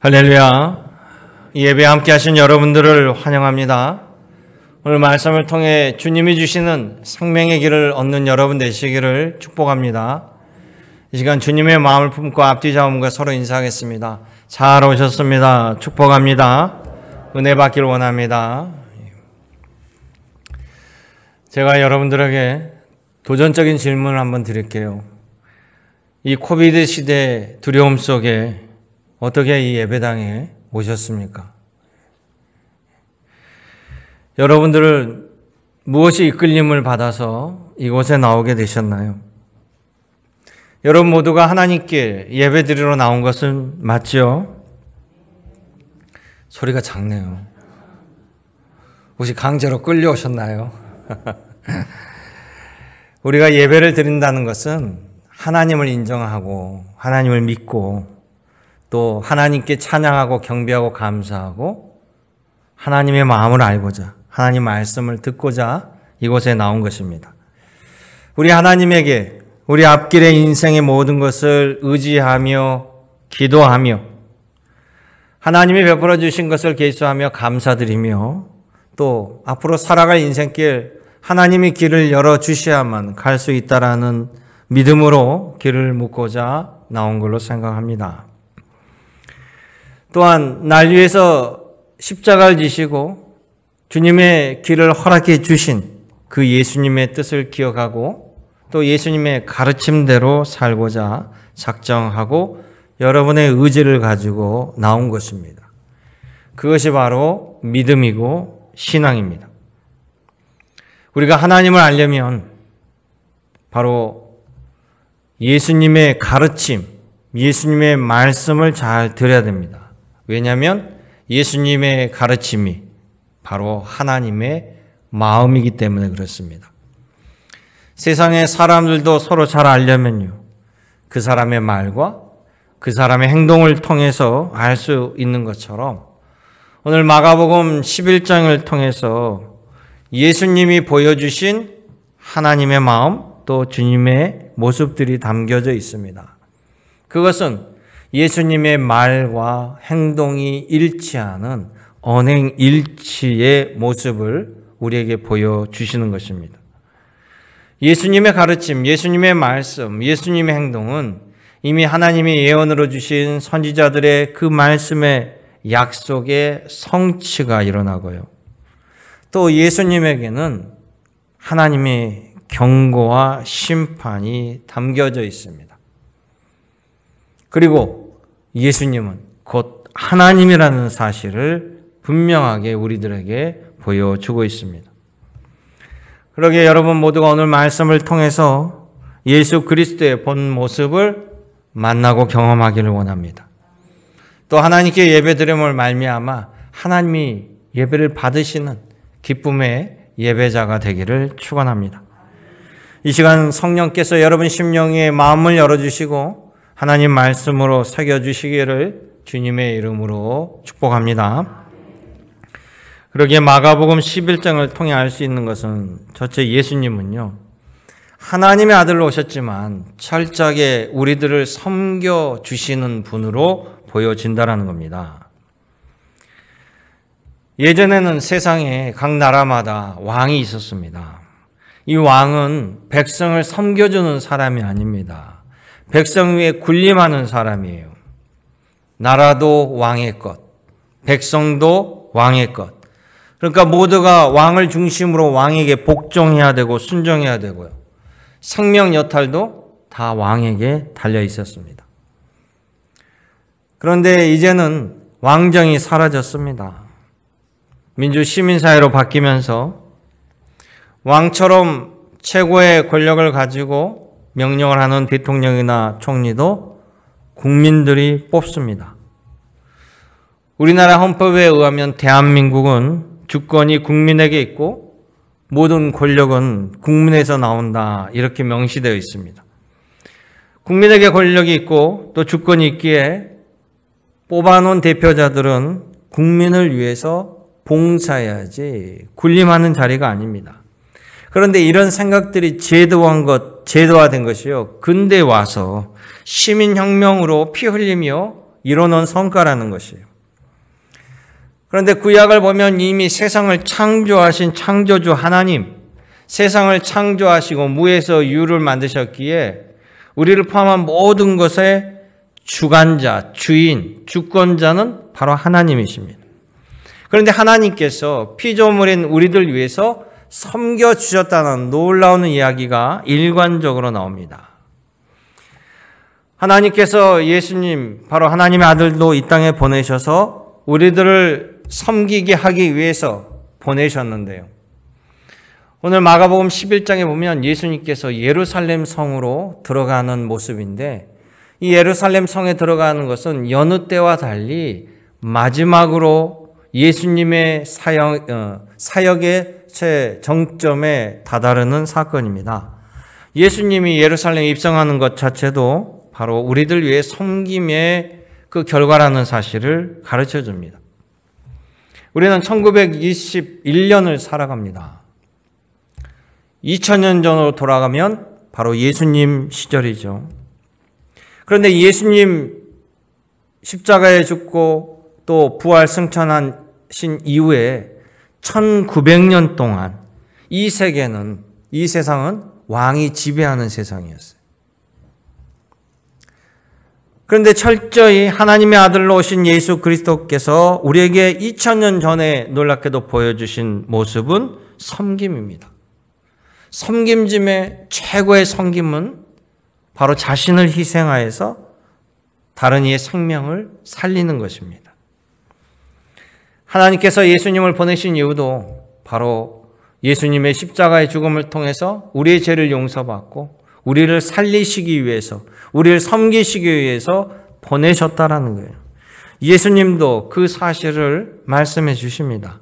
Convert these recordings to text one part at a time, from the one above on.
할렐루야. 예배 함께 하신 여러분들을 환영합니다. 오늘 말씀을 통해 주님이 주시는 생명의 길을 얻는 여러분 되시기를 축복합니다. 이 시간 주님의 마음을 품고 앞뒤 잡음과 서로 인사하겠습니다. 잘 오셨습니다. 축복합니다. 은혜 받기를 원합니다. 제가 여러분들에게 도전적인 질문을 한번 드릴게요. 이 코비드 시대 두려움 속에 어떻게 이 예배당에 오셨습니까? 여러분들은 무엇이 이끌림을 받아서 이곳에 나오게 되셨나요? 여러분 모두가 하나님께 예배드리러 나온 것은 맞죠? 소리가 작네요. 혹시 강제로 끌려오셨나요? 우리가 예배를 드린다는 것은 하나님을 인정하고 하나님을 믿고 또 하나님께 찬양하고 경배하고 감사하고 하나님의 마음을 알고자 하나님 말씀을 듣고자 이곳에 나온 것입니다. 우리 하나님에게 우리 앞길의 인생의 모든 것을 의지하며 기도하며 하나님이 베풀어 주신 것을 계수하며 감사드리며 또 앞으로 살아갈 인생길 하나님이 길을 열어주셔야만 갈 수 있다라는 믿음으로 길을 묻고자 나온 걸로 생각합니다. 또한 날 위해서 십자가를 지시고 주님의 길을 허락해 주신 그 예수님의 뜻을 기억하고 또 예수님의 가르침대로 살고자 작정하고 여러분의 의지를 가지고 나온 것입니다. 그것이 바로 믿음이고 신앙입니다. 우리가 하나님을 알려면 바로 예수님의 가르침, 예수님의 말씀을 잘 들어야 됩니다. 왜냐하면 예수님의 가르침이 바로 하나님의 마음이기 때문에 그렇습니다. 세상의 사람들도 서로 잘 알려면요, 그 사람의 말과 그 사람의 행동을 통해서 알 수 있는 것처럼 오늘 마가복음 11장을 통해서 예수님이 보여주신 하나님의 마음 또 주님의 모습들이 담겨져 있습니다. 그것은 예수님의 말과 행동이 일치하는 언행일치의 모습을 우리에게 보여주시는 것입니다. 예수님의 가르침, 예수님의 말씀, 예수님의 행동은 이미 하나님이 예언으로 주신 선지자들의 그 말씀의 약속의 성취가 일어나고요. 또 예수님에게는 하나님의 경고와 심판이 담겨져 있습니다. 그리고 예수님은 곧 하나님이라는 사실을 분명하게 우리들에게 보여주고 있습니다. 그러기에 여러분 모두가 오늘 말씀을 통해서 예수 그리스도의 본 모습을 만나고 경험하기를 원합니다. 또 하나님께 예배드림을 말미암아 하나님이 예배를 받으시는 기쁨의 예배자가 되기를 축원합니다. 이 시간 성령께서 여러분 심령의 마음을 열어주시고 하나님 말씀으로 새겨주시기를 주님의 이름으로 축복합니다. 그러기에 마가복음 11장을 통해 알 수 있는 것은 첫째 예수님은요, 하나님의 아들로 오셨지만 철저하게 우리들을 섬겨주시는 분으로 보여진다는 겁니다. 예전에는 세상에 각 나라마다 왕이 있었습니다. 이 왕은 백성을 섬겨주는 사람이 아닙니다. 백성 위에 군림하는 사람이에요. 나라도 왕의 것, 백성도 왕의 것. 그러니까 모두가 왕을 중심으로 왕에게 복종해야 되고 순종해야 되고요. 생명 여탈도 다 왕에게 달려 있었습니다. 그런데 이제는 왕정이 사라졌습니다. 민주 시민사회로 바뀌면서 왕처럼 최고의 권력을 가지고 명령을 하는 대통령이나 총리도 국민들이 뽑습니다. 우리나라 헌법에 의하면 대한민국은 주권이 국민에게 있고 모든 권력은 국민에서 나온다, 이렇게 명시되어 있습니다. 국민에게 권력이 있고 또 주권이 있기에 뽑아놓은 대표자들은 국민을 위해서 봉사해야지 군림하는 자리가 아닙니다. 그런데 이런 생각들이 제도화된 것이요, 근대에 와서 시민혁명으로 피 흘리며 이뤄놓은 성과라는 것이에요. 그런데 구약을 보면 이미 세상을 창조하신 창조주 하나님, 세상을 창조하시고 무에서 유를 만드셨기에 우리를 포함한 모든 것의 주관자, 주인, 주권자는 바로 하나님이십니다. 그런데 하나님께서 피조물인 우리들 위해서 섬겨주셨다는 놀라운 이야기가 일관적으로 나옵니다. 하나님께서 예수님, 바로 하나님의 아들도 이 땅에 보내셔서 우리들을 섬기게 하기 위해서 보내셨는데요. 오늘 마가복음 11장에 보면 예수님께서 예루살렘 성으로 들어가는 모습인데, 이 예루살렘 성에 들어가는 것은 여느 때와 달리 마지막으로 예수님의 사역의 정점에 다다르는 사건입니다. 예수님이 예루살렘에 입성하는 것 자체도 바로 우리들 위해 섬김의 그 결과라는 사실을 가르쳐 줍니다. 우리는 1921년을 살아갑니다. 2000년 전으로 돌아가면 바로 예수님 시절이죠. 그런데 예수님 십자가에 죽고 또 부활 승천하신 이후에 1900년 동안 이 세계는, 이 세상은 왕이 지배하는 세상이었어요. 그런데 철저히 하나님의 아들로 오신 예수 그리스도께서 우리에게 2000년 전에 놀랍게도 보여주신 모습은 섬김입니다. 섬김짐의 최고의 섬김은 바로 자신을 희생하여서 다른 이의 생명을 살리는 것입니다. 하나님께서 예수님을 보내신 이유도 바로 예수님의 십자가의 죽음을 통해서 우리의 죄를 용서받고 우리를 살리시기 위해서, 우리를 섬기시기 위해서 보내셨다라는 거예요. 예수님도 그 사실을 말씀해 주십니다.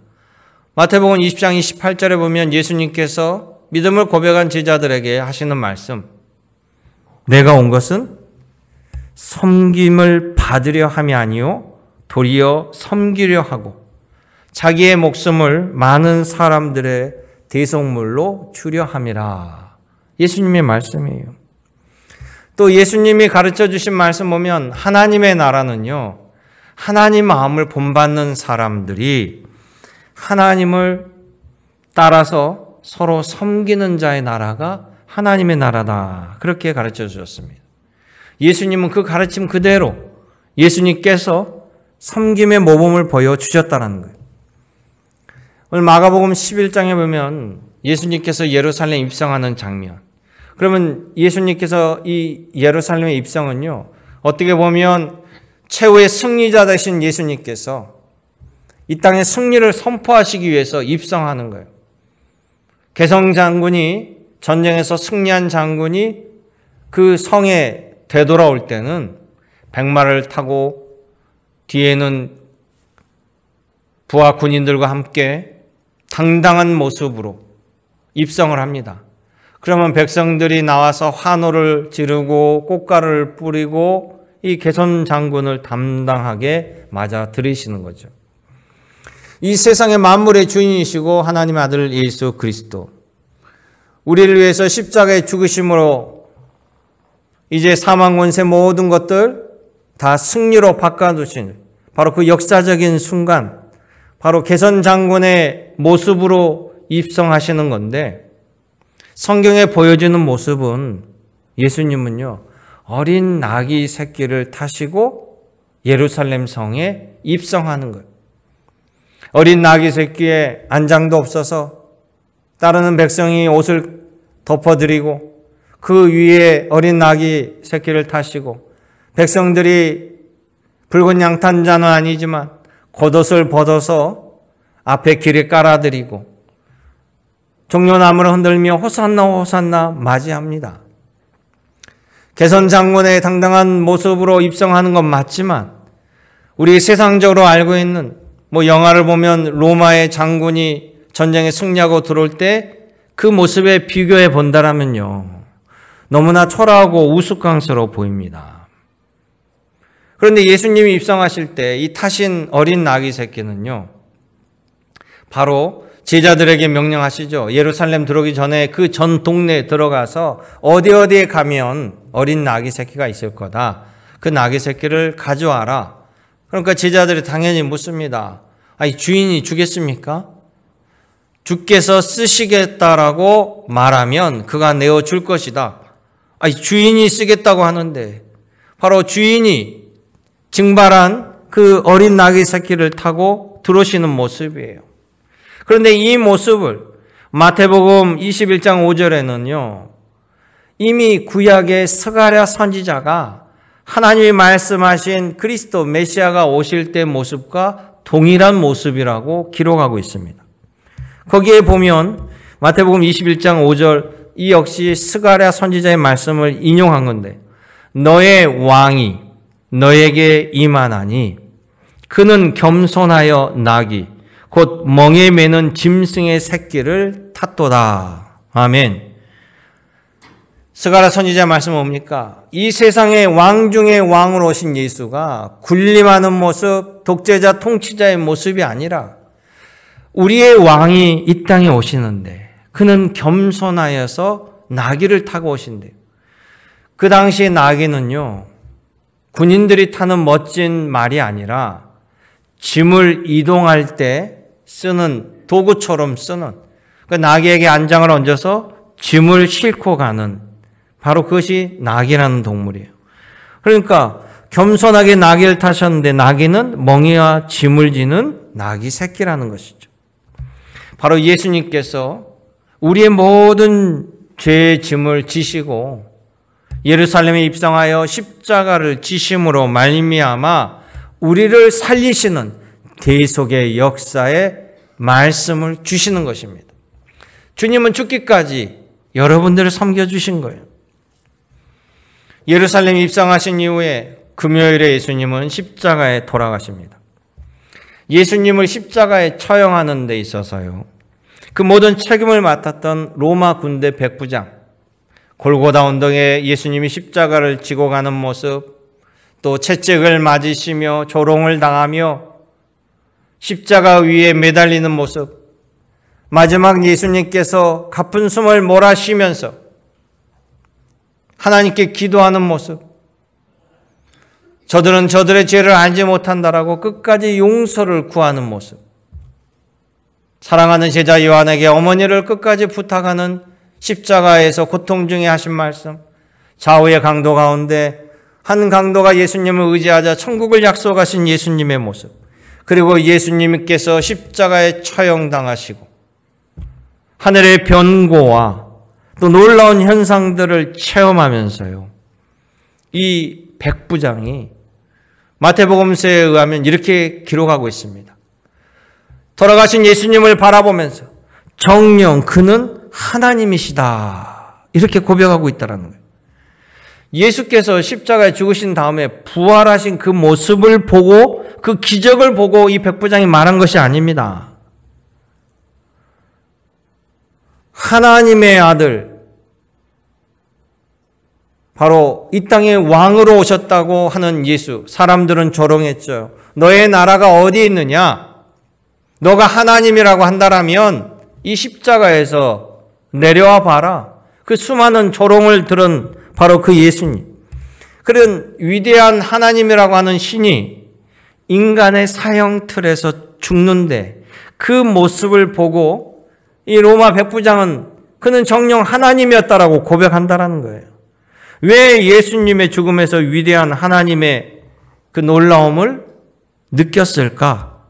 마태복음 20장 28절에 보면 예수님께서 믿음을 고백한 제자들에게 하시는 말씀, 내가 온 것은 섬김을 받으려 함이 아니요 도리어 섬기려 하고 자기의 목숨을 많은 사람들의 대속물로 주려 함이라. 예수님의 말씀이에요. 또 예수님이 가르쳐 주신 말씀 보면 하나님의 나라는요, 하나님 마음을 본받는 사람들이 하나님을 따라서 서로 섬기는 자의 나라가 하나님의 나라다. 그렇게 가르쳐 주셨습니다. 예수님은 그 가르침 그대로 예수님께서 섬김의 모범을 보여주셨다는 거예요. 오늘 마가복음 11장에 보면 예수님께서 예루살렘에 입성하는 장면. 그러면 예수님께서 이 예루살렘의 입성은요, 어떻게 보면 최후의 승리자 되신 예수님께서 이 땅의 승리를 선포하시기 위해서 입성하는 거예요. 개성 장군이, 전쟁에서 승리한 장군이 그 성에 되돌아올 때는 백마를 타고 뒤에는 부하 군인들과 함께 당당한 모습으로 입성을 합니다. 그러면 백성들이 나와서 환호를 지르고 꽃가루를 뿌리고 이 개선 장군을 담당하게 맞아 들이시는 거죠. 이 세상의 만물의 주인이시고 하나님의 아들 예수 그리스도, 우리를 위해서 십자가에 죽으심으로 이제 사망 권세 모든 것들 다 승리로 바꿔두신 바로 그 역사적인 순간, 바로 개선 장군의 모습으로 입성하시는 건데, 성경에 보여주는 모습은 예수님은요, 어린 나귀 새끼를 타시고 예루살렘 성에 입성하는 거예요. 어린 나귀 새끼에 안장도 없어서 따르는 백성이 옷을 덮어드리고 그 위에 어린 나귀 새끼를 타시고, 백성들이 붉은 양탄자는 아니지만 겉옷을 벗어서 앞에 길에 깔아드리고 종려나무를 흔들며 호산나 호산나 맞이합니다. 개선 장군의 당당한 모습으로 입성하는 건 맞지만, 우리 세상적으로 알고 있는 영화를 보면 로마의 장군이 전쟁에 승리하고 들어올 때 그 모습에 비교해 본다라면요, 너무나 초라하고 우스꽝스러워 보입니다. 그런데 예수님이 입성하실 때 이 타신 어린 나귀 새끼는요, 바로 제자들에게 명령하시죠. 예루살렘 들어오기 전에 그 전 동네에 들어가서 어디에 가면 어린 나귀 새끼가 있을 거다. 그 나귀 새끼를 가져와라. 그러니까 제자들이 당연히 묻습니다. 아니, 주인이 주겠습니까? 주께서 쓰시겠다라고 말하면 그가 내어줄 것이다. 아니, 주인이 쓰겠다고 하는데 바로 주인이 증발한 그 어린 나귀 새끼를 타고 들어오시는 모습이에요. 그런데 이 모습을 마태복음 21장 5절에는요. 이미 구약의 스가랴 선지자가 하나님이 말씀하신 그리스도 메시아가 오실 때 모습과 동일한 모습이라고 기록하고 있습니다. 거기에 보면 마태복음 21장 5절 이 역시 스가랴 선지자의 말씀을 인용한 건데 너의 왕이 너에게 임하나니 그는 겸손하여 나귀 곧 멍에 매는 짐승의 새끼를 탔도다. 아멘. 스가랴 선지자 말씀은 뭡니까? 이 세상의 왕 중의 왕으로 오신 예수가 군림하는 모습, 독재자 통치자의 모습이 아니라 우리의 왕이 이 땅에 오시는데 그는 겸손하여서 나귀를 타고 오신대요. 그 당시의 나귀는요, 군인들이 타는 멋진 말이 아니라 짐을 이동할 때 쓰는 도구처럼 쓰는 그 나귀에게 안장을 얹어서 짐을 싣고 가는 바로 그것이 나귀라는 동물이에요. 그러니까 겸손하게 나귀를 타셨는데 나귀는 멍에와 짐을 지는 나귀 새끼라는 것이죠. 바로 예수님께서 우리의 모든 죄의 짐을 지시고 예루살렘에 입성하여 십자가를 지심으로 말미암아 우리를 살리시는 대속의 역사에 말씀을 주시는 것입니다. 주님은 죽기까지 여러분들을 섬겨주신 거예요. 예루살렘에 입성하신 이후에 금요일에 예수님은 십자가에 돌아가십니다. 예수님을 십자가에 처형하는 데 있어서요, 그 모든 책임을 맡았던 로마 군대 백부장, 골고다 언덕에 예수님이 십자가를 지고 가는 모습, 또 채찍을 맞으시며 조롱을 당하며 십자가 위에 매달리는 모습, 마지막 예수님께서 가쁜 숨을 몰아쉬면서 하나님께 기도하는 모습, 저들은 저들의 죄를 알지 못한다라고 끝까지 용서를 구하는 모습, 사랑하는 제자 요한에게 어머니를 끝까지 부탁하는 십자가에서 고통 중에 하신 말씀, 좌우의 강도 가운데 한 강도가 예수님을 의지하자 천국을 약속하신 예수님의 모습, 그리고 예수님께서 십자가에 처형당하시고 하늘의 변고와 또 놀라운 현상들을 체험하면서요, 이 백부장이 마태복음서에 의하면 이렇게 기록하고 있습니다. 돌아가신 예수님을 바라보면서 정녕 그는 하나님이시다, 이렇게 고백하고 있다는 거예요. 예수께서 십자가에 죽으신 다음에 부활하신 그 모습을 보고, 그 기적을 보고 이 백부장이 말한 것이 아닙니다. 하나님의 아들, 바로 이 땅에 왕으로 오셨다고 하는 예수, 사람들은 조롱했죠. 너의 나라가 어디 있느냐? 너가 하나님이라고 한다라면 이 십자가에서 내려와 봐라. 그 수많은 조롱을 들은 바로 그 예수님, 그런 위대한 하나님이라고 하는 신이 인간의 사형 틀에서 죽는데 그 모습을 보고 이 로마 백부장은 그는 정녕 하나님이었다라고 고백한다라는 거예요. 왜 예수님의 죽음에서 위대한 하나님의 그 놀라움을 느꼈을까?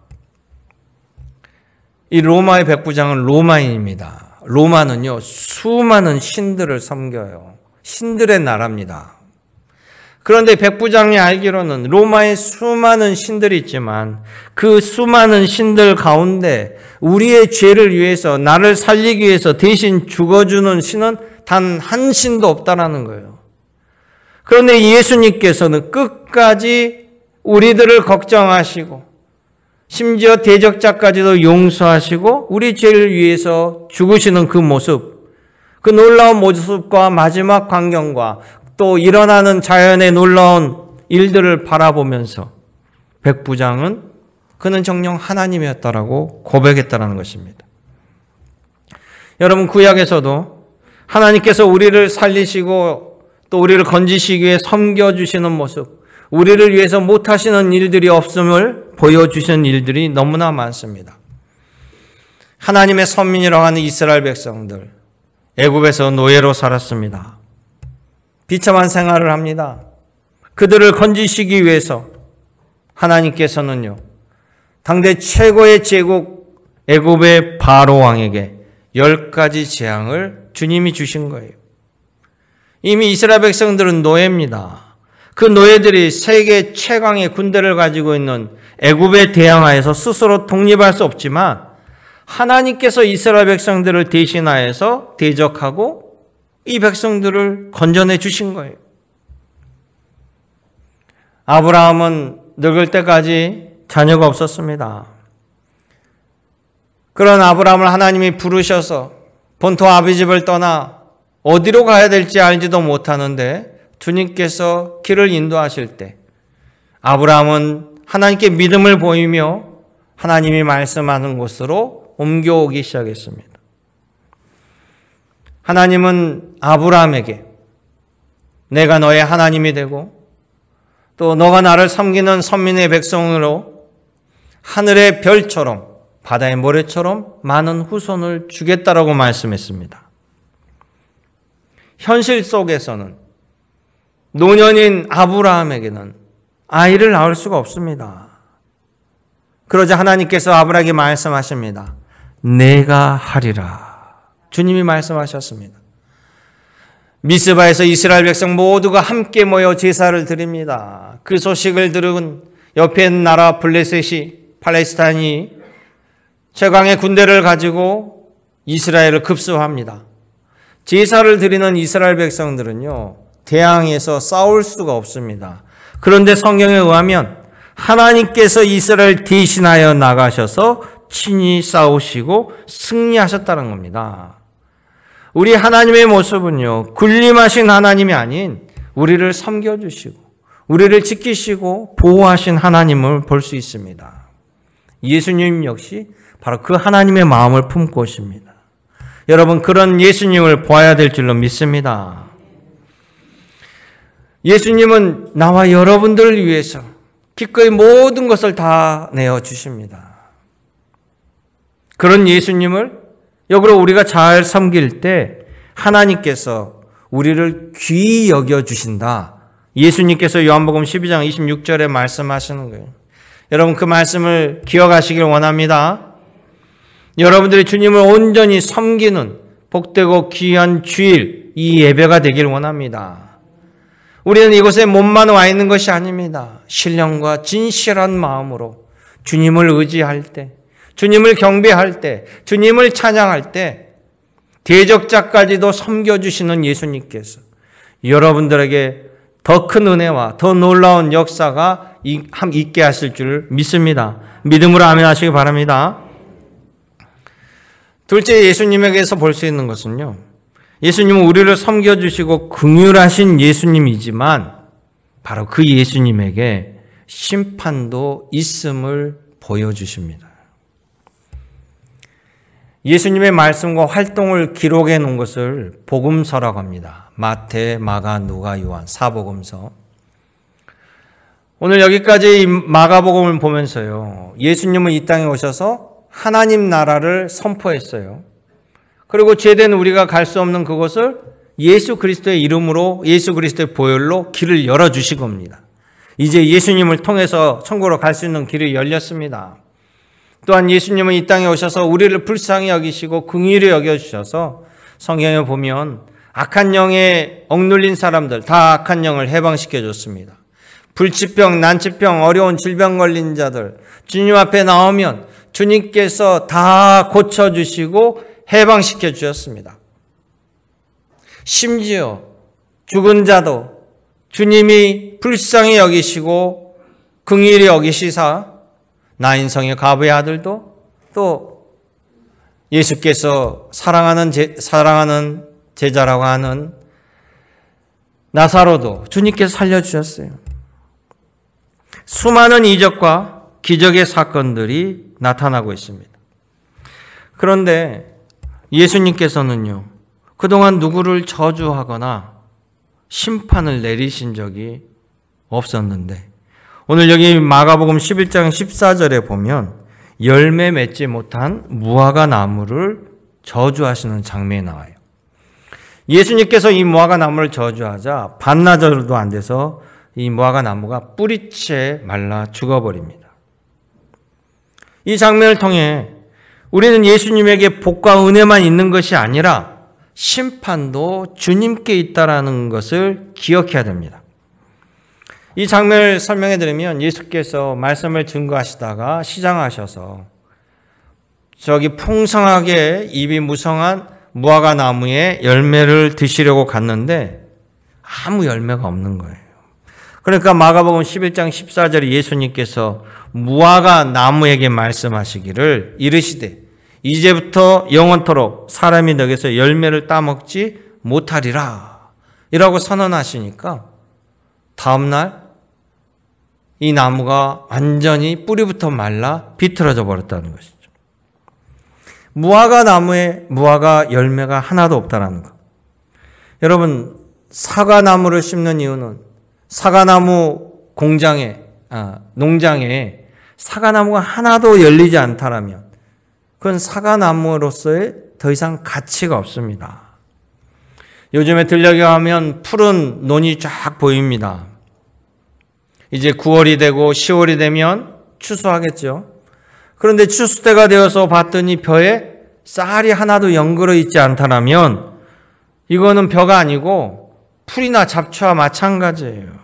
이 로마의 백부장은 로마인입니다. 로마는요, 수많은 신들을 섬겨요. 신들의 나라입니다. 그런데 백부장이 알기로는 로마에 수많은 신들이 있지만 그 수많은 신들 가운데 우리의 죄를 위해서, 나를 살리기 위해서 대신 죽어주는 신은 단 한 신도 없다라는 거예요. 그런데 예수님께서는 끝까지 우리들을 걱정하시고 심지어 대적자까지도 용서하시고 우리 죄를 위해서 죽으시는 그 모습, 그 놀라운 모습과 마지막 광경과 또 일어나는 자연의 놀라운 일들을 바라보면서 백부장은 그는 정녕 하나님이었다라고 고백했다는 것입니다. 여러분, 구약에서도 하나님께서 우리를 살리시고 또 우리를 건지시기 위해 섬겨주시는 모습, 우리를 위해서 못하시는 일들이 없음을 보여주신 일들이 너무나 많습니다. 하나님의 선민이라고 하는 이스라엘 백성들, 애굽에서 노예로 살았습니다. 비참한 생활을 합니다. 그들을 건지시기 위해서 하나님께서는요, 당대 최고의 제국 애굽의 바로 왕에게 10가지 재앙을 주님이 주신 거예요. 이미 이스라엘 백성들은 노예입니다. 그 노예들이 세계 최강의 군대를 가지고 있는 애굽에 대항하여서 스스로 독립할 수 없지만 하나님께서 이스라엘 백성들을 대신하여서 대적하고 이 백성들을 건져내 주신 거예요. 아브라함은 늙을 때까지 자녀가 없었습니다. 그런 아브라함을 하나님이 부르셔서 본토 아비집을 떠나 어디로 가야 될지 알지도 못하는데 주님께서 길을 인도하실 때 아브라함은 하나님께 믿음을 보이며 하나님이 말씀하는 곳으로 옮겨오기 시작했습니다. 하나님은 아브라함에게 내가 너의 하나님이 되고 또 너가 나를 섬기는 선민의 백성으로 하늘의 별처럼 바다의 모래처럼 많은 후손을 주겠다라고 말씀했습니다. 현실 속에서는 노년인 아브라함에게는 아이를 낳을 수가 없습니다. 그러자 하나님께서 아브라함에게 말씀하십니다. 내가 하리라. 주님이 말씀하셨습니다. 미스바에서 이스라엘 백성 모두가 함께 모여 제사를 드립니다. 그 소식을 들은 옆에 나라 블레셋이 팔레스타인이 최강의 군대를 가지고 이스라엘을 급수합니다. 제사를 드리는 이스라엘 백성들은요, 대항해서 싸울 수가 없습니다. 그런데 성경에 의하면 하나님께서 이스라엘 대신하여 나가셔서 친히 싸우시고 승리하셨다는 겁니다. 우리 하나님의 모습은요, 군림하신 하나님이 아닌 우리를 섬겨주시고 우리를 지키시고 보호하신 하나님을 볼 수 있습니다. 예수님 역시 바로 그 하나님의 마음을 품고 오십니다. 여러분, 그런 예수님을 보아야 될 줄로 믿습니다. 예수님은 나와 여러분들을 위해서 기꺼이 모든 것을 다 내어주십니다. 그런 예수님을 역으로 우리가 잘 섬길 때 하나님께서 우리를 귀히 여겨주신다. 예수님께서 요한복음 12장 26절에 말씀하시는 거예요. 여러분, 그 말씀을 기억하시길 원합니다. 여러분들이 주님을 온전히 섬기는 복되고 귀한 주일, 이 예배가 되길 원합니다. 우리는 이곳에 몸만 와 있는 것이 아닙니다. 신령과 진실한 마음으로 주님을 의지할 때, 주님을 경배할 때, 주님을 찬양할 때 대적자까지도 섬겨주시는 예수님께서 여러분들에게 더 큰 은혜와 더 놀라운 역사가 있게 하실 줄 믿습니다. 믿음으로 아멘 하시기 바랍니다. 둘째, 예수님에게서 볼 수 있는 것은요, 예수님은 우리를 섬겨주시고 긍휼하신 예수님이지만 바로 그 예수님에게 심판도 있음을 보여주십니다. 예수님의 말씀과 활동을 기록해 놓은 것을 복음서라고 합니다. 마태, 마가, 누가, 요한, 사복음서. 오늘 여기까지 마가복음을 보면서요, 예수님은 이 땅에 오셔서 하나님 나라를 선포했어요. 그리고 죄된 우리가 갈 수 없는 그곳을 예수 그리스도의 이름으로, 예수 그리스도의 보혈로 길을 열어주신 겁니다. 이제 예수님을 통해서 천국으로 갈 수 있는 길이 열렸습니다. 또한 예수님은 이 땅에 오셔서 우리를 불쌍히 여기시고 긍휼히 여겨주셔서 성경에 보면 악한 영에 억눌린 사람들, 다 악한 영을 해방시켜줬습니다. 불치병, 난치병, 어려운 질병 걸린 자들, 주님 앞에 나오면 주님께서 다 고쳐주시고 해방시켜 주셨습니다. 심지어 죽은 자도 주님이 불쌍히 여기시고 긍휼히 여기시사 나인성의 과부의 아들도 또 예수께서 사랑하는 제자라고 하는 나사로도 주님께서 살려주셨어요. 수많은 이적과 기적의 사건들이 나타나고 있습니다. 그런데 예수님께서는요, 그동안 누구를 저주하거나 심판을 내리신 적이 없었는데 오늘 여기 마가복음 11장 14절에 보면 열매 맺지 못한 무화과 나무를 저주하시는 장면이 나와요. 예수님께서 이 무화과 나무를 저주하자 반나절도 안 돼서 이 무화과 나무가 뿌리채 말라 죽어버립니다. 이 장면을 통해 우리는 예수님에게 복과 은혜만 있는 것이 아니라 심판도 주님께 있다라는 것을 기억해야 됩니다. 이 장면을 설명해 드리면 예수께서 말씀을 증거하시다가 시장하셔서 저기 풍성하게 잎이 무성한 무화과 나무에 열매를 드시려고 갔는데 아무 열매가 없는 거예요. 그러니까 마가복음 11장 14절에 예수님께서 무화과 나무에게 말씀하시기를 이르시되 이제부터 영원토록 사람이 너에게서 열매를 따먹지 못하리라 이라고 선언하시니까 다음날 이 나무가 완전히 뿌리부터 말라 비틀어져 버렸다는 것이죠. 무화과 나무에 무화과 열매가 하나도 없다라는 것. 여러분, 사과나무를 심는 이유는 사과나무 농장에 사과나무가 하나도 열리지 않다라면 그건 사과나무로서의 더 이상 가치가 없습니다. 요즘에 들녘에 가면 푸른 논이 쫙 보입니다. 이제 9월이 되고 10월이 되면 추수하겠죠. 그런데 추수 때가 되어서 봤더니 벼에 쌀이 하나도 연그러 있지 않다면 이거는 벼가 아니고 풀이나 잡초와 마찬가지예요.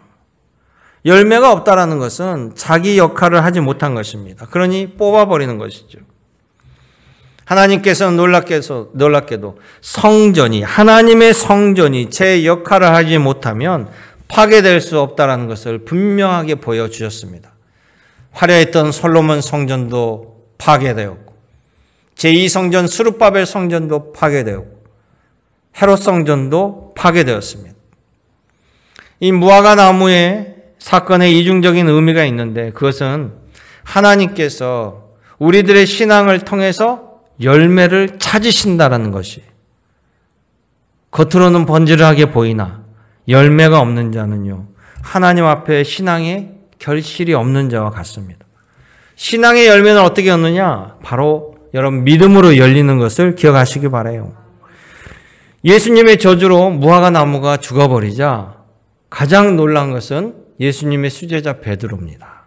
열매가 없다라는 것은 자기 역할을 하지 못한 것입니다. 그러니 뽑아버리는 것이죠. 하나님께서는 놀랍게도 성전이 하나님의 성전이 제 역할을 하지 못하면 파괴될 수 없다라는 것을 분명하게 보여주셨습니다. 화려했던 솔로몬 성전도 파괴되었고 제2성전 스룹바벨 성전도 파괴되었고 헤롯 성전도 파괴되었습니다. 이 무화과 나무의 사건에 이중적인 의미가 있는데 그것은 하나님께서 우리들의 신앙을 통해서 열매를 찾으신다라는 것이 겉으로는 번지르하게 보이나 열매가 없는 자는요 하나님 앞에 신앙에 결실이 없는 자와 같습니다. 신앙의 열매는 어떻게 얻느냐? 바로 여러분 믿음으로 열리는 것을 기억하시기 바라요. 예수님의 저주로 무화과 나무가 죽어버리자 가장 놀란 것은 예수님의 수제자 베드로입니다.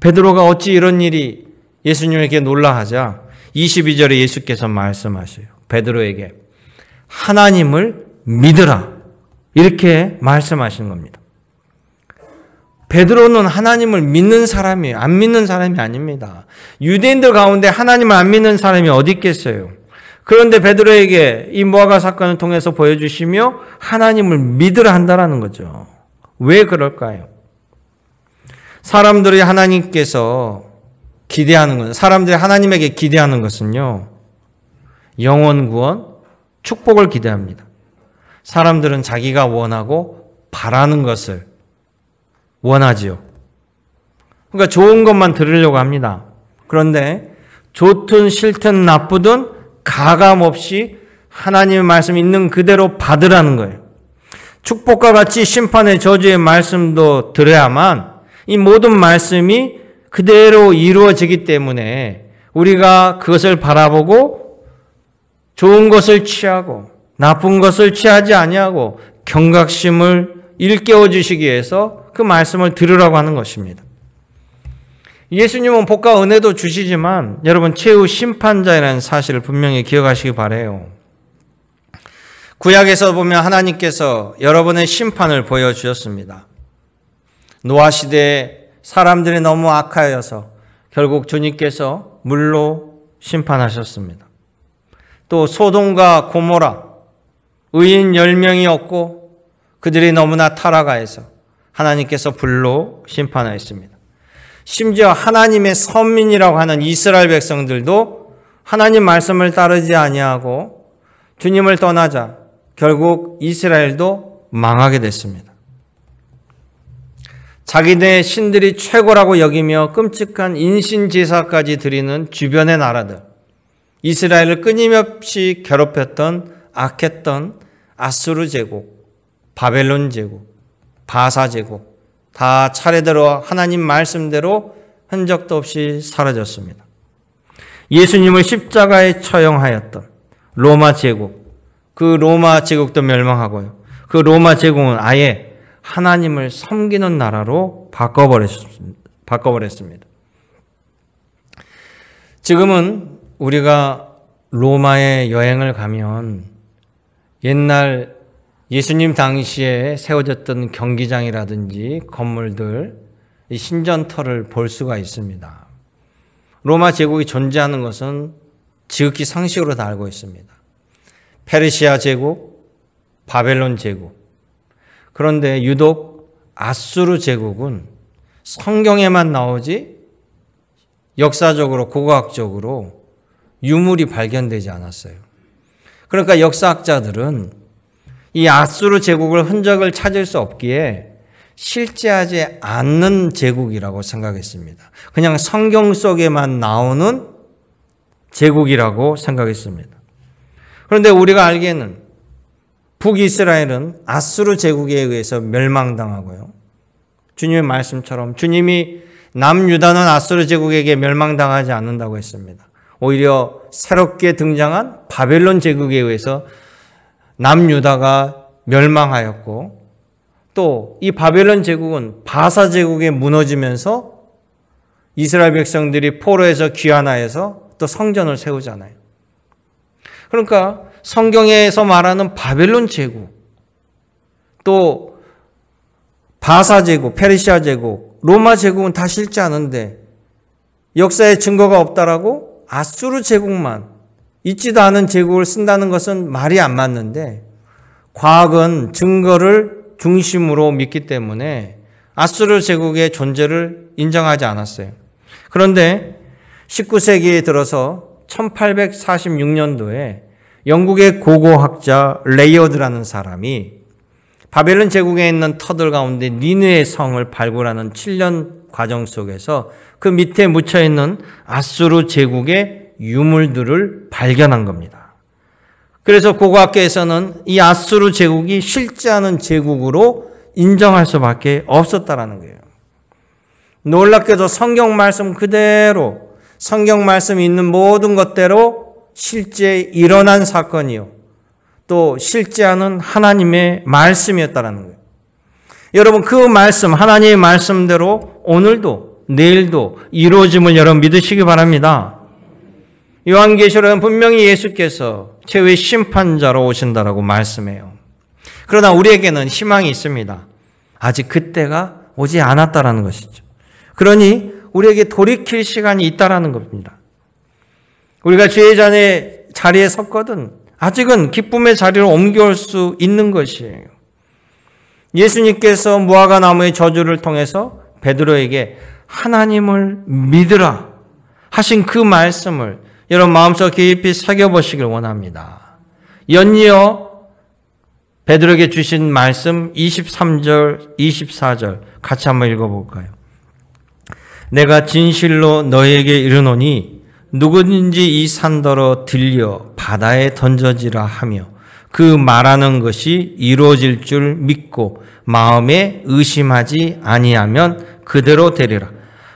베드로가 어찌 이런 일이 예수님에게 놀라하자 22절에 예수께서 말씀하셔요. 베드로에게 하나님을 믿으라 이렇게 말씀하시는 겁니다. 베드로는 하나님을 믿는 사람이에요. 안 믿는 사람이 아닙니다. 유대인들 가운데 하나님을 안 믿는 사람이 어디 있겠어요. 그런데 베드로에게 이 무화과 사건을 통해서 보여주시며 하나님을 믿으라 한다라는 거죠. 왜 그럴까요? 사람들이 하나님께서 기대하는 것은 사람들이 하나님에게 기대하는 것은요. 영원 구원, 축복을 기대합니다. 사람들은 자기가 원하고 바라는 것을 원하지요. 그러니까 좋은 것만 들으려고 합니다. 그런데 좋든 싫든 나쁘든 가감 없이 하나님의 말씀 있는 그대로 받으라는 거예요. 축복과 같이 심판의 저주의 말씀도 들어야만 이 모든 말씀이 그대로 이루어지기 때문에 우리가 그것을 바라보고 좋은 것을 취하고 나쁜 것을 취하지 아니하고 경각심을 일깨워 주시기 위해서 그 말씀을 들으라고 하는 것입니다. 예수님은 복과 은혜도 주시지만 여러분 최후 심판자라는 사실을 분명히 기억하시기 바라요. 구약에서 보면 하나님께서 여러분의 심판을 보여주셨습니다. 노아 시대에 사람들이 너무 악하여서 결국 주님께서 물로 심판하셨습니다. 또 소돔과 고모라 의인 10명이 없고 그들이 너무나 타락하여서 하나님께서 불로 심판하였습니다. 심지어 하나님의 선민이라고 하는 이스라엘 백성들도 하나님 말씀을 따르지 아니하고 주님을 떠나자 결국 이스라엘도 망하게 됐습니다. 자기네 신들이 최고라고 여기며 끔찍한 인신제사까지 드리는 주변의 나라들, 이스라엘을 끊임없이 괴롭혔던 악했던 아수르 제국, 바벨론 제국, 바사 제국, 다 차례대로 하나님 말씀대로 흔적도 없이 사라졌습니다. 예수님을 십자가에 처형하였던 로마 제국, 그 로마 제국도 멸망하고요. 그 로마 제국은 아예 하나님을 섬기는 나라로 바꿔버렸습니다. 지금은 우리가 로마에 여행을 가면 옛날 예수님 당시에 세워졌던 경기장이라든지 건물들, 신전터를 볼 수가 있습니다. 로마 제국이 존재하는 것은 지극히 상식으로 다 알고 있습니다. 페르시아 제국, 바벨론 제국. 그런데 유독 아수르 제국은 성경에만 나오지 역사적으로 고고학적으로 유물이 발견되지 않았어요. 그러니까 역사학자들은 이 아수르 제국을 흔적을 찾을 수 없기에 실제하지 않는 제국이라고 생각했습니다. 그냥 성경 속에만 나오는 제국이라고 생각했습니다. 그런데 우리가 알기에는 북이스라엘은 아수르 제국에 의해서 멸망당하고요. 주님의 말씀처럼 주님이 남유다는 아수르 제국에게 멸망당하지 않는다고 했습니다. 오히려 새롭게 등장한 바벨론 제국에 의해서 남유다가 멸망하였고, 또 이 바벨론 제국은 바사 제국에 무너지면서 이스라엘 백성들이 포로에서 귀환하여서 또 성전을 세우잖아요. 그러니까 성경에서 말하는 바벨론 제국, 또 바사 제국, 페르시아 제국, 로마 제국은 다 실제 않은데 역사에 증거가 없다라고 아수르 제국만, 있지도 않은 제국을 쓴다는 것은 말이 안 맞는데, 과학은 증거를 중심으로 믿기 때문에 아수르 제국의 존재를 인정하지 않았어요. 그런데 19세기에 들어서 1846년도에 영국의 고고학자 레이어드라는 사람이 바벨론 제국에 있는 터들 가운데 니느웨 성을 발굴하는 7년 과정 속에서 그 밑에 묻혀있는 아수르 제국의 유물들을 발견한 겁니다. 그래서 고고학계에서는 이 아수르 제국이 실제하는 제국으로 인정할 수밖에 없었다라는 거예요. 놀랍게도 성경 말씀 그대로, 성경 말씀이 있는 모든 것대로 실제 일어난 사건이요, 또 실제하는 하나님의 말씀이었다라는 거예요. 여러분, 그 말씀, 하나님의 말씀대로 오늘도 내일도 이루어짐을 여러분 믿으시기 바랍니다. 요한계시록은 분명히 예수께서 최후의 심판자로 오신다라고 말씀해요. 그러나 우리에게는 희망이 있습니다. 아직 그때가 오지 않았다라는 것이죠. 그러니 우리에게 돌이킬 시간이 있다라는 겁니다. 우리가 주의 자리에 섰거든 아직은 기쁨의 자리로 옮겨올 수 있는 것이에요. 예수님께서 무화과 나무의 저주를 통해서 베드로에게 하나님을 믿으라 하신 그 말씀을 여러분 마음속 깊이 새겨보시길 원합니다. 연이어 베드로에게 주신 말씀 23절, 24절 같이 한번 읽어볼까요? 내가 진실로 너에게 이르노니 누구든지 이 산더러 들려 바다에 던져지라 하며 그 말하는 것이 이루어질 줄 믿고 마음에 의심하지 아니하면 그대로 되리라.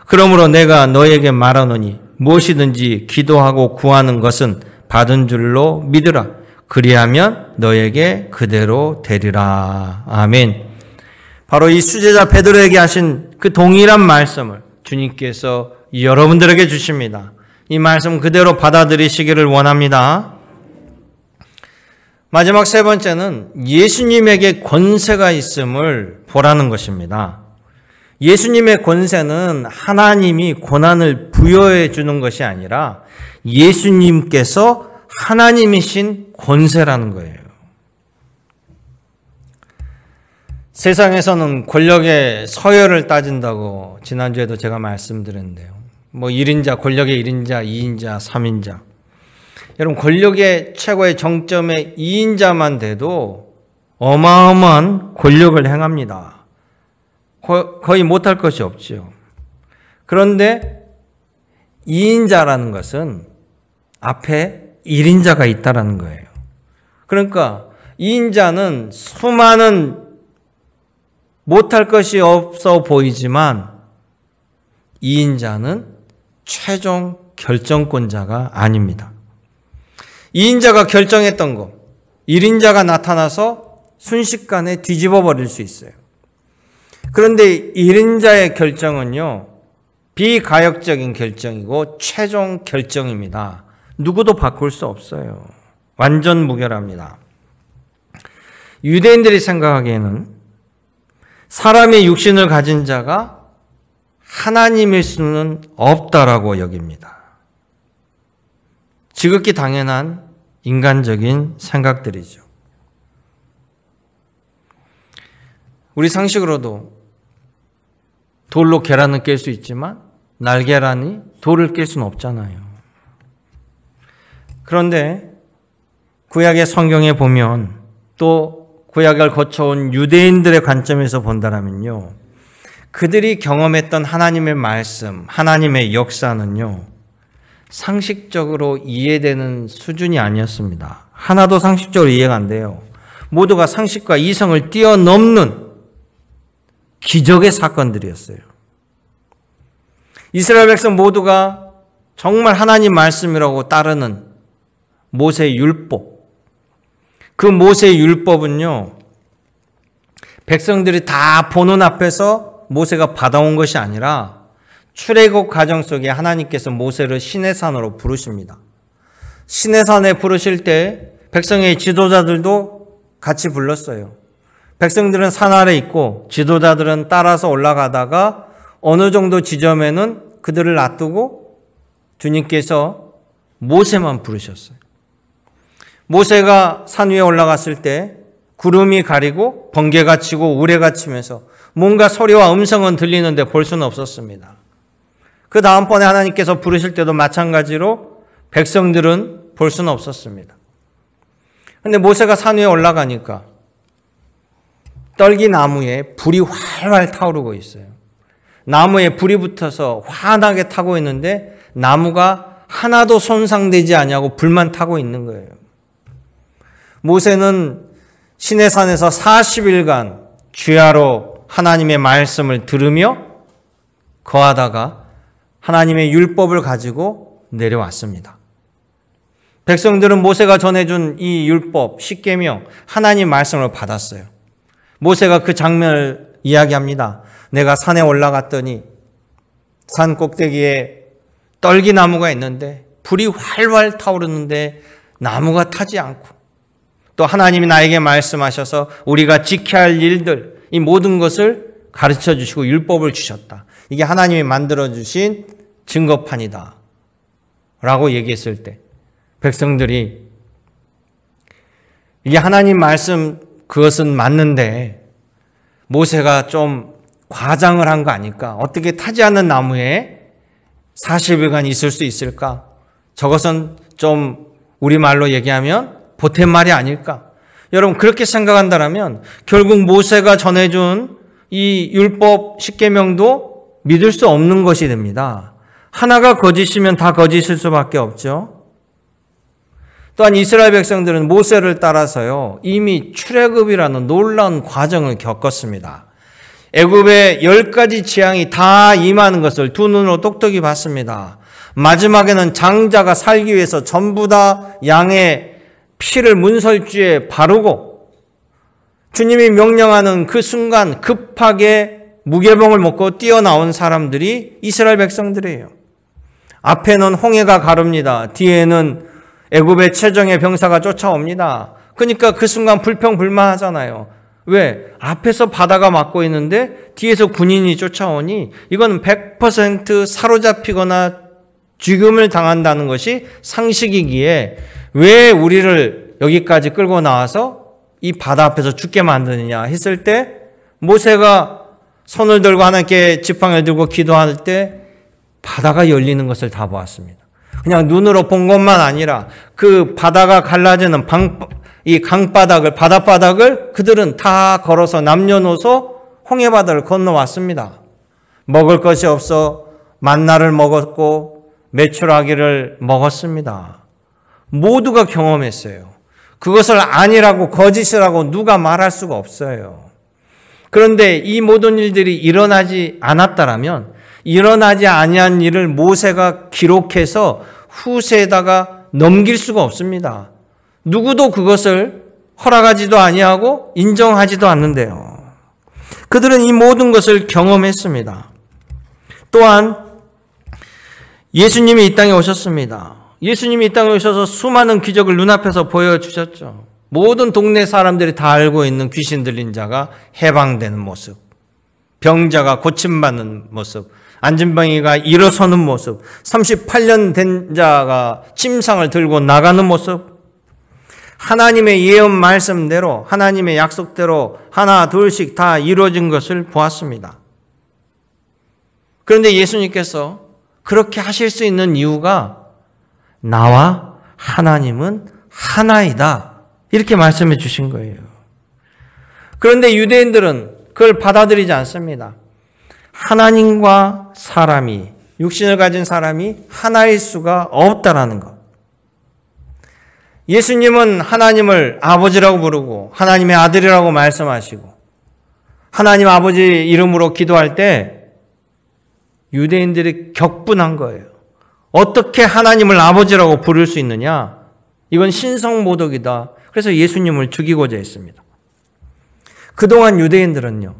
그러므로 내가 너에게 말하노니 무엇이든지 기도하고 구하는 것은 받은 줄로 믿으라. 그리하면 너에게 그대로 되리라. 아멘. 바로 이 수제자 베드로에게 하신 그 동일한 말씀을 주님께서 여러분들에게 주십니다. 이 말씀 그대로 받아들이시기를 원합니다. 마지막 세 번째는 예수님에게 권세가 있음을 보라는 것입니다. 예수님의 권세는 하나님이 권한을 부여해 주는 것이 아니라 예수님께서 하나님이신 권세라는 거예요. 세상에서는 권력의 서열을 따진다고 지난주에도 제가 말씀드렸는데요. 뭐 1인자, 권력의 1인자, 2인자, 3인자. 여러분 권력의 최고의 정점에 2인자만 돼도 어마어마한 권력을 행합니다. 거의 못할 것이 없지요. 그런데 2인자라는 것은 앞에 1인자가 있다라는 거예요. 그러니까 2인자는 수많은 못할 것이 없어 보이지만 2인자는 최종 결정권자가 아닙니다. 2인자가 결정했던 것, 1인자가 나타나서 순식간에 뒤집어 버릴 수 있어요. 그런데 1인자의 결정은요, 비가역적인 결정이고 최종 결정입니다. 누구도 바꿀 수 없어요. 완전 무결합니다. 유대인들이 생각하기에는 사람의 육신을 가진 자가 하나님일 수는 없다라고 여깁니다. 지극히 당연한 인간적인 생각들이죠. 우리 상식으로도 돌로 계란을 깰 수 있지만 날계란이 돌을 깰 수는 없잖아요. 그런데 구약의 성경에 보면 또 구약을 거쳐온 유대인들의 관점에서 본다면요, 그들이 경험했던 하나님의 말씀, 하나님의 역사는요, 상식적으로 이해되는 수준이 아니었습니다. 하나도 상식적으로 이해가 안 돼요. 모두가 상식과 이성을 뛰어넘는 기적의 사건들이었어요. 이스라엘 백성 모두가 정말 하나님 말씀이라고 따르는 모세의 율법, 그 모세의 율법은요, 백성들이 다 보는 앞에서 모세가 받아온 것이 아니라 출애굽 과정 속에 하나님께서 모세를 시내산으로 부르십니다. 시내산에 부르실 때 백성의 지도자들도 같이 불렀어요. 백성들은 산 아래 있고 지도자들은 따라서 올라가다가 어느 정도 지점에는 그들을 놔두고 주님께서 모세만 부르셨어요. 모세가 산 위에 올라갔을 때 구름이 가리고 번개가 치고 우레가 치면서 뭔가 소리와 음성은 들리는데 볼 수는 없었습니다. 그 다음번에 하나님께서 부르실 때도 마찬가지로 백성들은 볼 수는 없었습니다. 그런데 모세가 산 위에 올라가니까 떨기나무에 불이 활활 타오르고 있어요. 나무에 불이 붙어서 환하게 타고 있는데 나무가 하나도 손상되지 않냐고 불만 타고 있는 거예요. 모세는 시내산에서 40일간 주야로 하나님의 말씀을 들으며 거하다가 하나님의 율법을 가지고 내려왔습니다. 백성들은 모세가 전해준 이 율법, 십계명, 하나님 말씀을 받았어요. 모세가 그 장면을 이야기합니다. 내가 산에 올라갔더니 산 꼭대기에 떨기나무가 있는데 불이 활활 타오르는데 나무가 타지 않고, 또 하나님이 나에게 말씀하셔서 우리가 지켜야 할 일들, 이 모든 것을 가르쳐 주시고 율법을 주셨다. 이게 하나님이 만들어주신 증거판이다 라고 얘기했을 때 백성들이 이게 하나님 말씀 그것은 맞는데 모세가 좀 과장을 한 거 아닐까? 어떻게 타지 않는 나무에 40일간 있을 수 있을까? 저것은 좀 우리말로 얘기하면 보탰말이 아닐까? 여러분 그렇게 생각한다면 결국 모세가 전해준 이 율법 십계명도 믿을 수 없는 것이 됩니다. 하나가 거짓이면 다 거짓일 수밖에 없죠. 또한 이스라엘 백성들은 모세를 따라서요, 이미 출애굽이라는 놀라운 과정을 겪었습니다. 애굽의 10가지 재앙이 다 임하는 것을 두 눈으로 똑똑히 봤습니다. 마지막에는 장자가 살기 위해서 전부 다 양의 피를 문설주에 바르고 주님이 명령하는 그 순간 급하게 무게봉을 먹고 뛰어나온 사람들이 이스라엘 백성들이에요. 앞에는 홍해가 가릅니다. 뒤에는 애굽의 최정예 병사가 쫓아옵니다. 그러니까 그 순간 불평불만하잖아요. 왜? 앞에서 바다가 막고 있는데 뒤에서 군인이 쫓아오니 이건 100% 사로잡히거나 죽음을 당한다는 것이 상식이기에 왜 우리를 여기까지 끌고 나와서 이 바다 앞에서 죽게 만드느냐 했을 때 모세가 손을 들고 하나님께 지팡이를 들고 기도할 때 바다가 열리는 것을 다 보았습니다. 그냥 눈으로 본 것만 아니라 그 바다가 갈라지는 이 강바닥을, 바닷바닥을 그들은 다 걸어서 남녀노소 홍해바다를 건너왔습니다. 먹을 것이 없어 만나를 먹었고 메추라기를 먹었습니다. 모두가 경험했어요. 그것을 아니라고 거짓이라고 누가 말할 수가 없어요. 그런데 이 모든 일들이 일어나지 않았다라면 일어나지 아니한 일을 모세가 기록해서 후세에다가 넘길 수가 없습니다. 누구도 그것을 허락하지도 아니하고 인정하지도 않는데요. 그들은 이 모든 것을 경험했습니다. 또한 예수님이 이 땅에 오셨습니다. 예수님이 이 땅에 오셔서 수많은 기적을 눈앞에서 보여주셨죠. 모든 동네 사람들이 다 알고 있는 귀신 들린 자가 해방되는 모습, 병자가 고침받는 모습, 안진뱅이가 일어서는 모습, 38년 된 자가 침상을 들고 나가는 모습, 하나님의 예언 말씀대로 하나님의 약속대로 하나 둘씩 다 이루어진 것을 보았습니다. 그런데 예수님께서 그렇게 하실 수 있는 이유가 나와 하나님은 하나이다 이렇게 말씀해 주신 거예요. 그런데 유대인들은 그걸 받아들이지 않습니다. 하나님과 사람이, 육신을 가진 사람이 하나일 수가 없다라는 것. 예수님은 하나님을 아버지라고 부르고 하나님의 아들이라고 말씀하시고 하나님 아버지 이름으로 기도할 때 유대인들이 격분한 거예요. 어떻게 하나님을 아버지라고 부를 수 있느냐? 이건 신성모독이다. 그래서 예수님을 죽이고자 했습니다. 그동안 유대인들은요,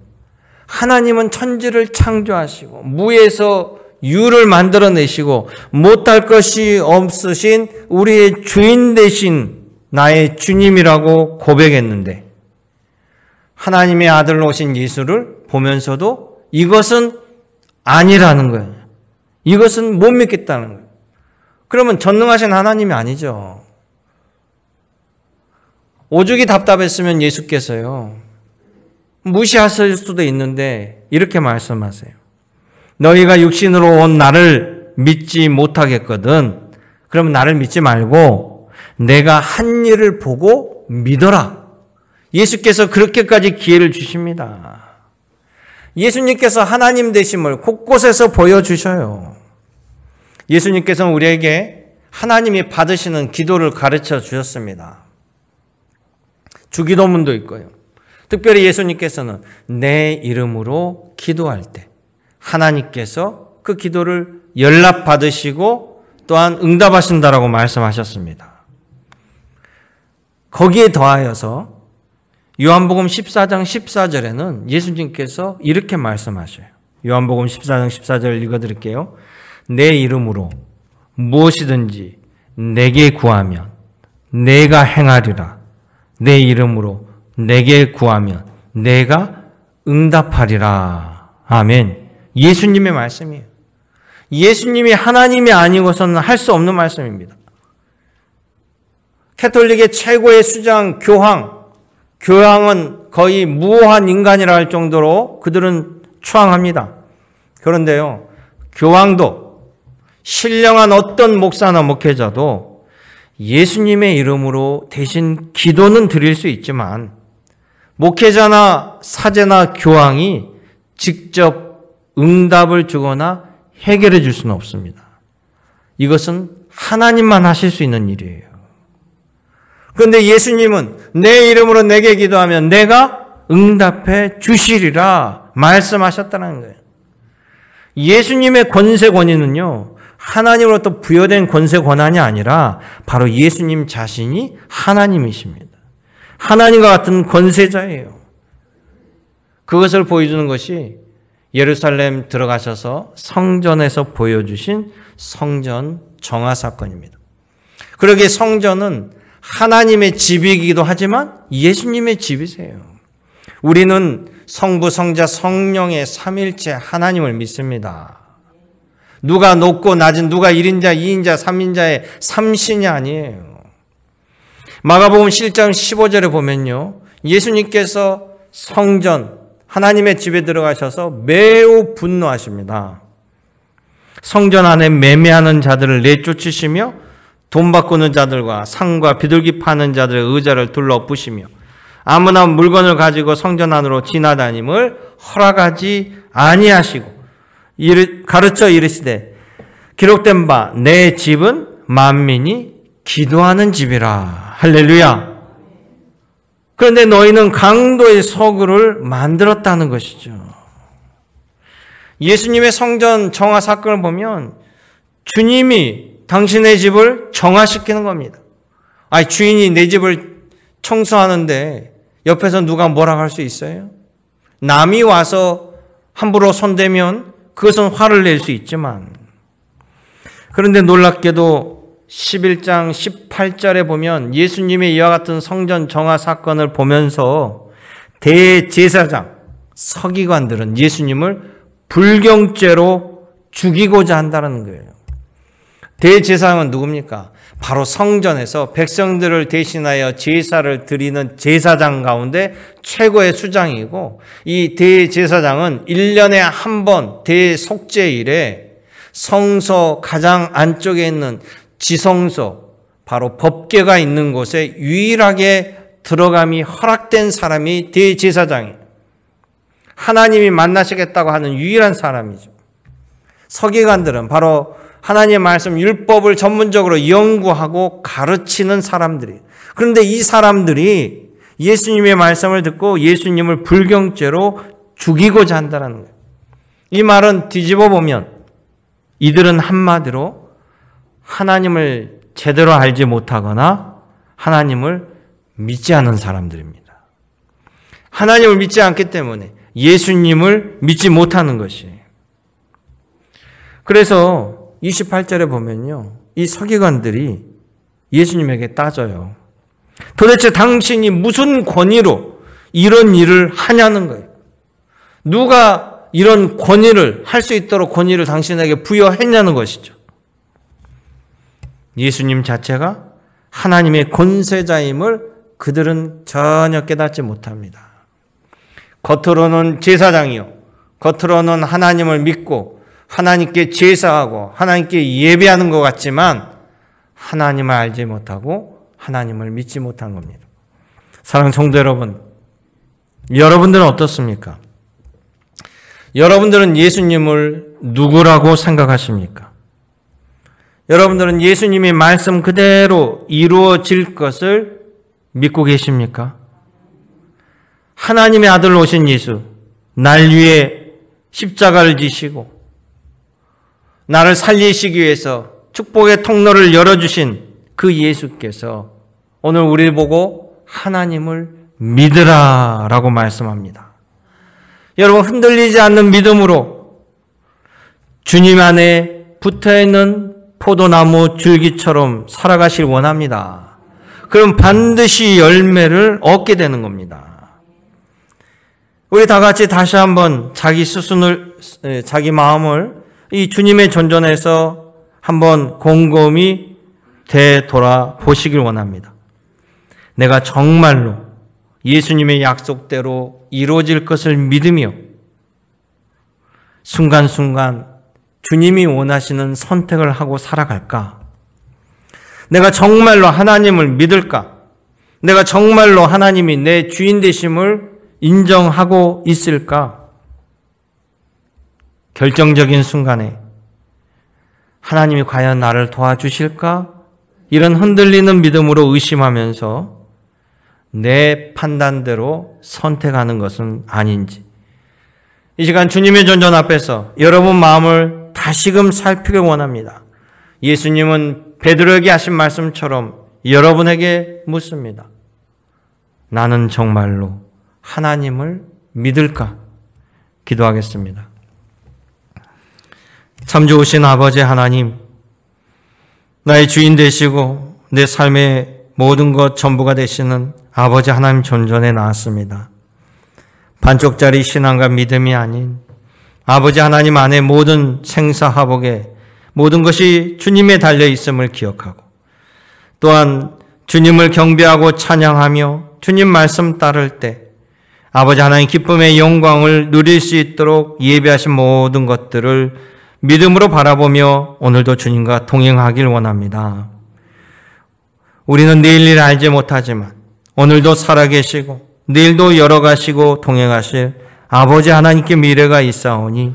하나님은 천지를 창조하시고 무에서 유를 만들어내시고 못할 것이 없으신 우리의 주인 되신 나의 주님이라고 고백했는데 하나님의 아들로 오신 예수를 보면서도 이것은 아니라는 거예요. 이것은 못 믿겠다는 거예요. 그러면 전능하신 하나님이 아니죠. 오죽이 답답했으면 예수께서요, 무시하실 수도 있는데 이렇게 말씀하세요. 너희가 육신으로 온 나를 믿지 못하겠거든. 그러면 나를 믿지 말고 내가 한 일을 보고 믿어라. 예수께서 그렇게까지 기회를 주십니다. 예수님께서 하나님 되심을 곳곳에서 보여주셔요. 예수님께서는 우리에게 하나님이 받으시는 기도를 가르쳐 주셨습니다. 주기도문도 있고요. 특별히 예수님께서는 내 이름으로 기도할 때 하나님께서 그 기도를 연락받으시고 또한 응답하신다라고 말씀하셨습니다. 거기에 더하여서 요한복음 14장 14절에는 예수님께서 이렇게 말씀하셔요. 요한복음 14장 14절 읽어드릴게요. 내 이름으로 무엇이든지 내게 구하면 내가 행하리라. 내 이름으로 내게 구하면 내가 응답하리라. 아멘. 예수님의 말씀이에요. 예수님이 하나님이 아니고서는 할 수 없는 말씀입니다. 캐톨릭의 최고의 수장 교황은 거의 무오한 인간이라 할 정도로 그들은 추앙합니다. 그런데요, 교황도 신령한 어떤 목사나 목회자도 예수님의 이름으로 대신 기도는 드릴 수 있지만 목회자나 사제나 교황이 직접 응답을 주거나 해결해 줄 수는 없습니다. 이것은 하나님만 하실 수 있는 일이에요. 그런데 예수님은 내 이름으로 내게 기도하면 내가 응답해 주시리라 말씀하셨다는 거예요. 예수님의 권세 권위는요, 하나님으로부터 부여된 권세 권한이 아니라 바로 예수님 자신이 하나님이십니다. 하나님과 같은 권세자예요. 그것을 보여주는 것이 예루살렘 들어가셔서 성전에서 보여주신 성전 정화 사건입니다. 그러기에 성전은 하나님의 집이기도 하지만 예수님의 집이세요. 우리는 성부, 성자, 성령의 삼일체 하나님을 믿습니다. 누가 높고 낮은, 누가 1인자, 2인자, 3인자의 삼신이 아니에요. 마가복음 7장 15절에 보면요, 예수님께서 성전, 하나님의 집에 들어가셔서 매우 분노하십니다. 성전 안에 매매하는 자들을 내쫓으시며 돈 바꾸는 자들과 상과 비둘기 파는 자들의 의자를 둘러 엎으시며 아무나 물건을 가지고 성전 안으로 지나다님을 허락하지 아니하시고 가르쳐 이르시되 기록된 바 내 집은 만민이 기도하는 집이라. 할렐루야. 그런데 너희는 강도의 서구를 만들었다는 것이죠. 예수님의 성전 정화 사건을 보면 주님이 당신의 집을 정화시키는 겁니다. 아니, 주인이 내 집을 청소하는데 옆에서 누가 뭐라고 할 수 있어요? 남이 와서 함부로 손대면 그것은 화를 낼 수 있지만, 그런데 놀랍게도 11장 18절에 보면 예수님의 이와 같은 성전 정화 사건을 보면서 대제사장, 서기관들은 예수님을 불경죄로 죽이고자 한다는 거예요. 대제사장은 누굽니까? 바로 성전에서 백성들을 대신하여 제사를 드리는 제사장 가운데 최고의 수장이고, 이 대제사장은 1년에 한 번 대속죄일에 성소 가장 안쪽에 있는 지성소, 바로 법궤가 있는 곳에 유일하게 들어감이 허락된 사람이 대제사장이에요. 하나님이 만나시겠다고 하는 유일한 사람이죠. 서기관들은 바로 하나님의 말씀, 율법을 전문적으로 연구하고 가르치는 사람들이에요. 그런데 이 사람들이 예수님의 말씀을 듣고 예수님을 불경죄로 죽이고자 한다는 거예요. 이 말은 뒤집어 보면 이들은 한마디로 하나님을 제대로 알지 못하거나 하나님을 믿지 않은 사람들입니다. 하나님을 믿지 않기 때문에 예수님을 믿지 못하는 것이에요. 그래서 28절에 보면요, 이 서기관들이 예수님에게 따져요. 도대체 당신이 무슨 권위로 이런 일을 하냐는 거예요. 누가 이런 권위를 할 수 있도록 권위를 당신에게 부여했냐는 것이죠. 예수님 자체가 하나님의 권세자임을 그들은 전혀 깨닫지 못합니다. 겉으로는 제사장이요, 겉으로는 하나님을 믿고 하나님께 제사하고 하나님께 예배하는 것 같지만 하나님을 알지 못하고 하나님을 믿지 못한 겁니다. 사랑하는 성도 여러분, 여러분들은 어떻습니까? 여러분들은 예수님을 누구라고 생각하십니까? 여러분들은 예수님의 말씀 그대로 이루어질 것을 믿고 계십니까? 하나님의 아들로 오신 예수, 날 위해 십자가를 지시고 나를 살리시기 위해서 축복의 통로를 열어주신 그 예수께서 오늘 우리를 보고 하나님을 믿으라 라고 말씀합니다. 여러분, 흔들리지 않는 믿음으로 주님 안에 붙어있는 포도나무 줄기처럼 살아가길 원합니다. 그럼 반드시 열매를 얻게 되는 겁니다. 우리 다 같이 다시 한번 자기 스스로, 자기 마음을 이 주님의 존전에서 한번 곰곰이 되돌아보시길 원합니다. 내가 정말로 예수님의 약속대로 이루어질 것을 믿으며 순간순간 주님이 원하시는 선택을 하고 살아갈까? 내가 정말로 하나님을 믿을까? 내가 정말로 하나님이 내 주인 되심을 인정하고 있을까? 결정적인 순간에 하나님이 과연 나를 도와주실까? 이런 흔들리는 믿음으로 의심하면서 내 판단대로 선택하는 것은 아닌지, 이 시간 주님의 존전 앞에서 여러분 마음을 다시금 살피길 원합니다. 예수님은 베드로에게 하신 말씀처럼 여러분에게 묻습니다. 나는 정말로 하나님을 믿을까? 기도하겠습니다. 참 좋으신 아버지 하나님, 나의 주인 되시고 내 삶의 모든 것 전부가 되시는 아버지 하나님 존전에 나왔습니다. 반쪽짜리 신앙과 믿음이 아닌 아버지 하나님 안에 모든 생사화복에 모든 것이 주님에 달려 있음을 기억하고, 또한 주님을 경배하고 찬양하며 주님 말씀 따를 때 아버지 하나님 기쁨의 영광을 누릴 수 있도록 예배하신 모든 것들을 믿음으로 바라보며 오늘도 주님과 동행하길 원합니다. 우리는 내일 일 알지 못하지만 오늘도 살아계시고 내일도 열어가시고 동행하실 아버지 하나님께 미래가 있사오니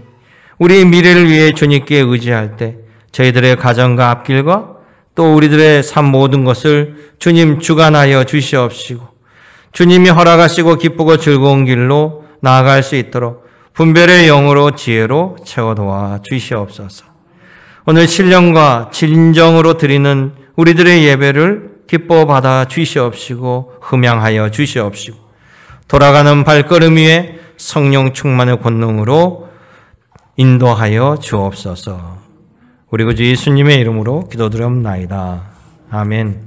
우리의 미래를 위해 주님께 의지할 때 저희들의 가정과 앞길과 또 우리들의 삶 모든 것을 주님 주관하여 주시옵시고 주님이 허락하시고 기쁘고 즐거운 길로 나아갈 수 있도록 분별의 영으로 지혜로 채워도와 주시옵소서. 오늘 신령과 진정으로 드리는 우리들의 예배를 기뻐 받아 주시옵시고 흠양하여 주시옵시고 돌아가는 발걸음 위에 성령 충만의 권능으로 인도하여 주옵소서. 우리 구주 예수님의 이름으로 기도드리옵나이다. 아멘.